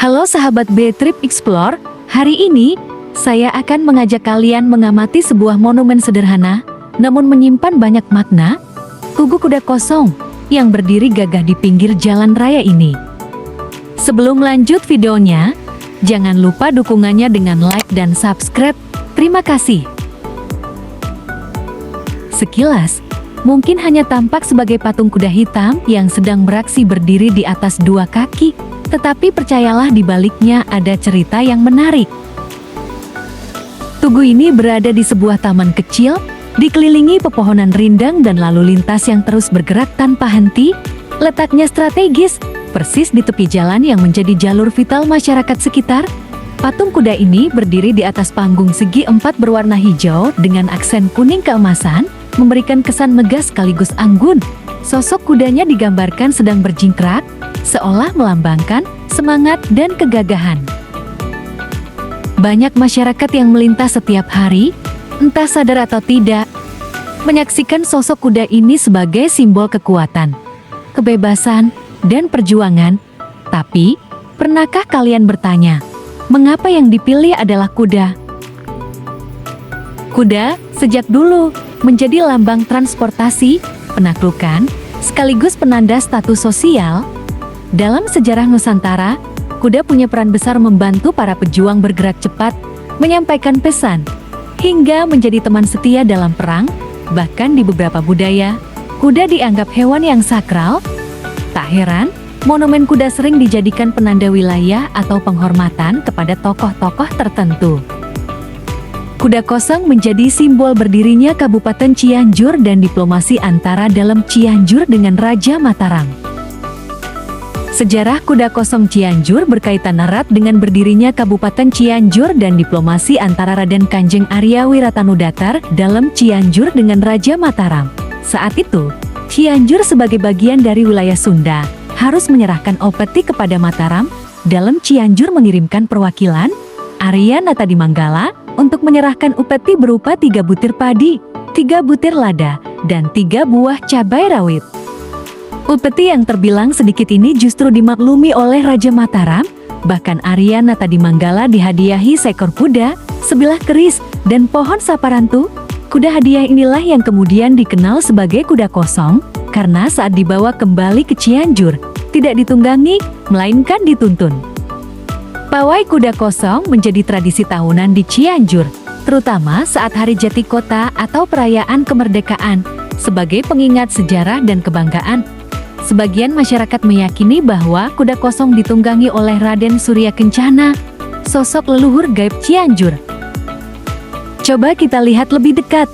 Halo sahabat B-Trip Explore, hari ini saya akan mengajak kalian mengamati sebuah monumen sederhana, namun menyimpan banyak makna, Tugu Kuda Kosong, yang berdiri gagah di pinggir jalan raya ini. Sebelum lanjut videonya, jangan lupa dukungannya dengan like dan subscribe, terima kasih. Sekilas, mungkin hanya tampak sebagai patung kuda hitam yang sedang beraksi berdiri di atas dua kaki, tetapi percayalah di baliknya ada cerita yang menarik. Tugu ini berada di sebuah taman kecil, dikelilingi pepohonan rindang dan lalu lintas yang terus bergerak tanpa henti. Letaknya strategis, persis di tepi jalan yang menjadi jalur vital masyarakat sekitar. Patung kuda ini berdiri di atas panggung segi empat berwarna hijau dengan aksen kuning keemasan, memberikan kesan megah sekaligus anggun. Sosok kudanya digambarkan sedang berjingkrak, seolah melambangkan semangat dan kegagahan. Banyak masyarakat yang melintas setiap hari, entah sadar atau tidak, menyaksikan sosok kuda ini sebagai simbol kekuatan, kebebasan, dan perjuangan. Tapi, pernahkah kalian bertanya, mengapa yang dipilih adalah kuda? Kuda, sejak dulu, menjadi lambang transportasi, penaklukan, sekaligus penanda status sosial. Dalam sejarah Nusantara, kuda punya peran besar membantu para pejuang bergerak cepat, menyampaikan pesan, hingga menjadi teman setia dalam perang. Bahkan di beberapa budaya, kuda dianggap hewan yang sakral. Tak heran, monumen kuda sering dijadikan penanda wilayah atau penghormatan kepada tokoh-tokoh tertentu. Kuda Kosong menjadi simbol berdirinya Kabupaten Cianjur dan diplomasi antara dalam Cianjur dengan Raja Mataram. Sejarah Kuda Kosong Cianjur berkaitan erat dengan berdirinya Kabupaten Cianjur dan diplomasi antara Raden Kanjeng Arya Wiratanudatar dalam Cianjur dengan Raja Mataram. Saat itu, Cianjur sebagai bagian dari wilayah Sunda harus menyerahkan opeti kepada Mataram. Dalam Cianjur mengirimkan perwakilan, Arya Natadimanggala, untuk menyerahkan upeti berupa 3 butir padi, 3 butir lada, dan 3 buah cabai rawit. Upeti yang terbilang sedikit ini justru dimaklumi oleh Raja Mataram. Bahkan Arya Natadimanggala dihadiahi seekor kuda, sebilah keris, dan pohon saparantu. Kuda hadiah inilah yang kemudian dikenal sebagai Kuda Kosong, karena saat dibawa kembali ke Cianjur, tidak ditunggangi, melainkan dituntun. Pawai Kuda Kosong menjadi tradisi tahunan di Cianjur, terutama saat Hari Jati Kota atau perayaan kemerdekaan, sebagai pengingat sejarah dan kebanggaan. Sebagian masyarakat meyakini bahwa Kuda Kosong ditunggangi oleh Raden Surya Kencana, sosok leluhur gaib Cianjur. Coba kita lihat lebih dekat.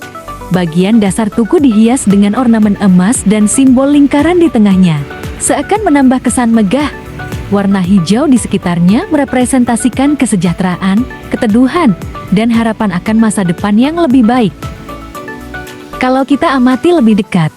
Bagian dasar tugu dihias dengan ornamen emas dan simbol lingkaran di tengahnya, seakan menambah kesan megah. Warna hijau di sekitarnya merepresentasikan kesejahteraan, keteduhan, dan harapan akan masa depan yang lebih baik. Kalau kita amati lebih dekat,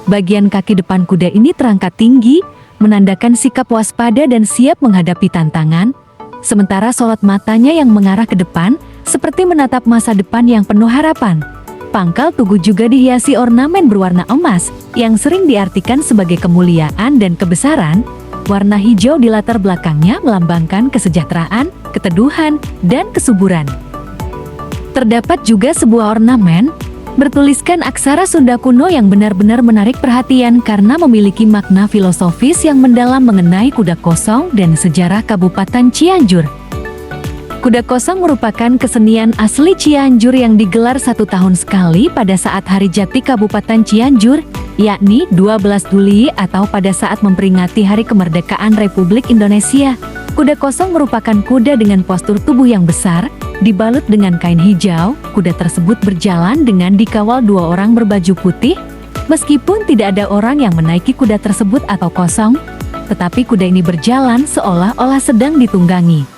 bagian kaki depan kuda ini terangkat tinggi, menandakan sikap waspada dan siap menghadapi tantangan, sementara sorot matanya yang mengarah ke depan, seperti menatap masa depan yang penuh harapan. Pangkal tugu juga dihiasi ornamen berwarna emas, yang sering diartikan sebagai kemuliaan dan kebesaran. Warna hijau di latar belakangnya melambangkan kesejahteraan, keteduhan, dan kesuburan. Terdapat juga sebuah ornamen bertuliskan aksara Sunda kuno yang benar-benar menarik perhatian karena memiliki makna filosofis yang mendalam mengenai Kuda Kosong dan sejarah Kabupaten Cianjur. Kuda Kosong merupakan kesenian asli Cianjur yang digelar 1 tahun sekali pada saat Hari Jati Kabupaten Cianjur, yakni 12 Juli atau pada saat memperingati Hari Kemerdekaan Republik Indonesia. Kuda Kosong merupakan kuda dengan postur tubuh yang besar, dibalut dengan kain hijau. Kuda tersebut berjalan dengan dikawal 2 orang berbaju putih. Meskipun tidak ada orang yang menaiki kuda tersebut atau kosong, tetapi kuda ini berjalan seolah-olah sedang ditunggangi.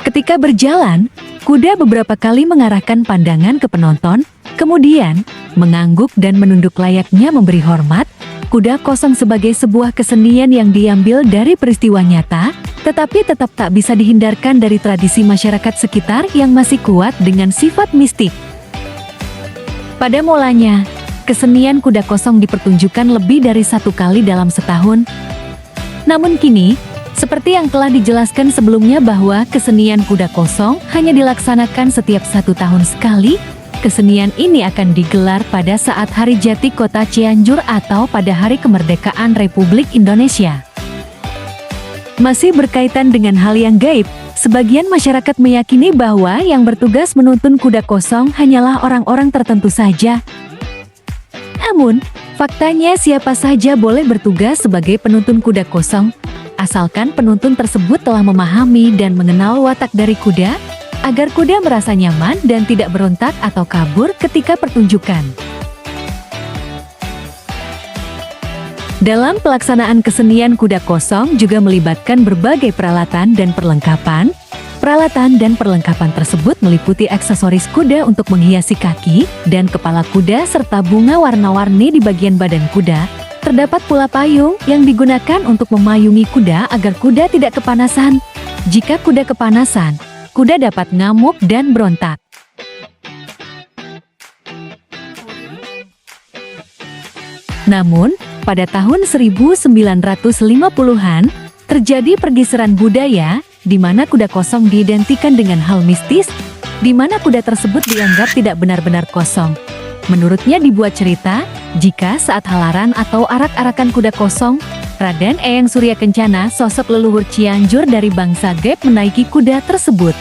Ketika berjalan, kuda beberapa kali mengarahkan pandangan ke penonton, kemudian mengangguk dan menunduk layaknya memberi hormat. Kuda Kosong sebagai sebuah kesenian yang diambil dari peristiwa nyata, tetapi tetap tak bisa dihindarkan dari tradisi masyarakat sekitar yang masih kuat dengan sifat mistik. Pada mulanya, kesenian Kuda Kosong dipertunjukkan lebih dari 1 kali dalam setahun. Namun kini, Seperti yang telah dijelaskan sebelumnya bahwa kesenian kuda kosong hanya dilaksanakan setiap 1 tahun sekali, kesenian ini akan digelar pada saat Hari Jati Kota Cianjur atau pada Hari Kemerdekaan Republik Indonesia. Masih berkaitan dengan hal yang gaib, sebagian masyarakat meyakini bahwa yang bertugas menuntun kuda kosong hanyalah orang-orang tertentu saja. Namun, faktanya siapa saja boleh bertugas sebagai penuntun kuda kosong, asalkan penuntun tersebut telah memahami dan mengenal watak dari kuda, agar kuda merasa nyaman dan tidak berontak atau kabur ketika pertunjukan. Dalam pelaksanaan kesenian kuda kosong juga melibatkan berbagai peralatan dan perlengkapan. Peralatan dan perlengkapan tersebut meliputi aksesoris kuda untuk menghiasi kaki dan kepala kuda serta bunga warna-warni di bagian badan kuda. Terdapat pula payung yang digunakan untuk memayungi kuda agar kuda tidak kepanasan. Jika kuda kepanasan, kuda dapat ngamuk dan berontak. Namun, pada tahun 1950-an, terjadi pergeseran budaya, di mana kuda kosong diidentikan dengan hal mistis, di mana kuda tersebut dianggap tidak benar-benar kosong. Menurutnya dibuat cerita, jika saat halaran atau arak-arakan kuda kosong, Raden Eyang Surya Kencana, sosok leluhur Cianjur dari bangsa Gep, menaiki kuda tersebut.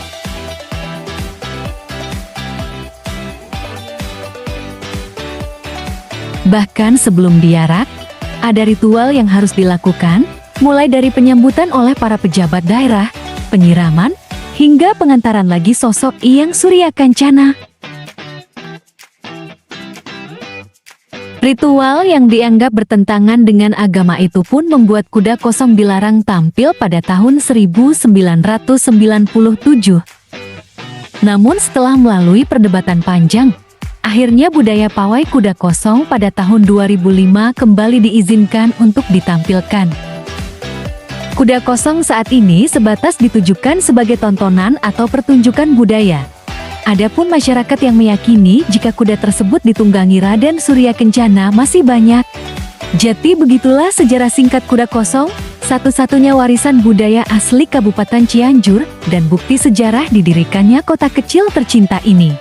Bahkan sebelum diarak, ada ritual yang harus dilakukan, mulai dari penyambutan oleh para pejabat daerah, penyiraman, hingga pengantaran lagi sosok Eyang Surya Kencana. Ritual yang dianggap bertentangan dengan agama itu pun membuat kuda kosong dilarang tampil pada tahun 1997. Namun setelah melalui perdebatan panjang, akhirnya budaya pawai kuda kosong pada tahun 2005 kembali diizinkan untuk ditampilkan. Kuda kosong saat ini sebatas ditujukan sebagai tontonan atau pertunjukan budaya. Adapun masyarakat yang meyakini jika kuda tersebut ditunggangi Raden Surya Kencana masih banyak. Jadi begitulah sejarah singkat kuda kosong, satu-satunya warisan budaya asli Kabupaten Cianjur dan bukti sejarah didirikannya kota kecil tercinta ini.